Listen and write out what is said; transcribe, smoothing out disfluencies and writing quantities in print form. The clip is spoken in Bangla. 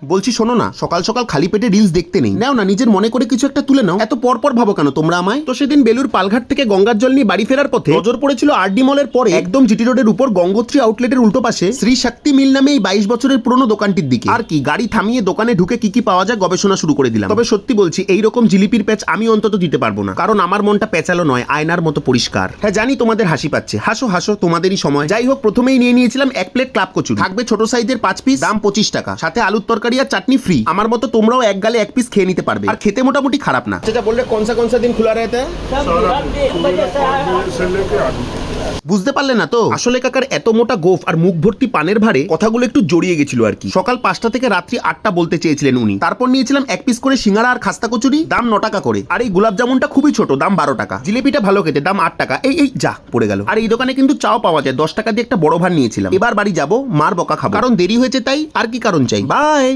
বলছি শোনো না, সকাল সকাল খালি পেটে রিলস দেখতে নেই, নাও না নিজের মনে করে কিছু একটা তুলে নাও। এত পর ভাবো কেন তোমরা আমায়? তো সেদিন বেলুর পালঘাট থেকে গঙ্গার জল নিয়ে বাড়ি ফেরার পথে নজর পড়েছিল আরডি মলের পরে একদম জিটি রোডের উপর গঙ্গোত্রী আউটলেটের উল্টো পাশে শ্রী শক্তি মিল নামে এই 22 বছরের পুরনো দোকানটির দিকে। আর কি গাড়ি থামিয়ে দোকানে ঢুকে কি পাওয়া যায় গবেষণা শুরু করে দিলাম। তবে সত্যি বলছি, এইরকম জিলিপির প্যাচ আমি অন্তত দিতে পারবো না, কারণ আমার মনটা পেঁচালো নয়, আয়নার মতো পরিষ্কার। হ্যাঁ জানি তোমাদের হাসি পাচ্ছে, হাসো হাসো, তোমাদেরই সময়। যাই হোক, প্রথমেই নিয়ে নিয়েছিলাম 1 প্লেট ক্লাব কচুরি, থাকবে ছোট সাইজের 5 পিস, দাম 25 টাকা, সাথে আলুর তরকারি আর চাটনি ফ্রি। আমার মতো তোমরাও এক গালে 1 পিস খেয়ে নিতে পারবে, আর খেতে মোটামুটি খারাপ না। সেটা বললে কোন সা দিন খোলা रहता है? বুঝতে পারলে না তো? আসলে কাকার এত মোটা গোফ আর মুখ ভর্তি পানের ভারে কথাগুলো একটু জড়িয়ে গেছিল আর কি। সকাল 5টা থেকে রাত্রি 8টা বলতে চেয়েছিলেন উনি। তারপর নিয়েছিলাম 1 পিস করে সিঙ্গারা আর খাস্তা কচুরি, দাম 9 টাকা করে। আর এই গোলাপ জামুনটা খুবই ছোট, দাম 12 টাকা। জিলিপিটা ভালো খেতে, দাম 8 টাকা। এই যা পড়ে গেল। আর এই দোকানে কিন্তু চাও পাওয়া যায়, 10 টাকা দিয়ে একটা বড় ভার নিয়েছিলাম। এবার বাড়ি যাবো, মার বকা খাবো, কারণ দেরি হয়েছে তাই, আর কি কারণ চাই। বাই।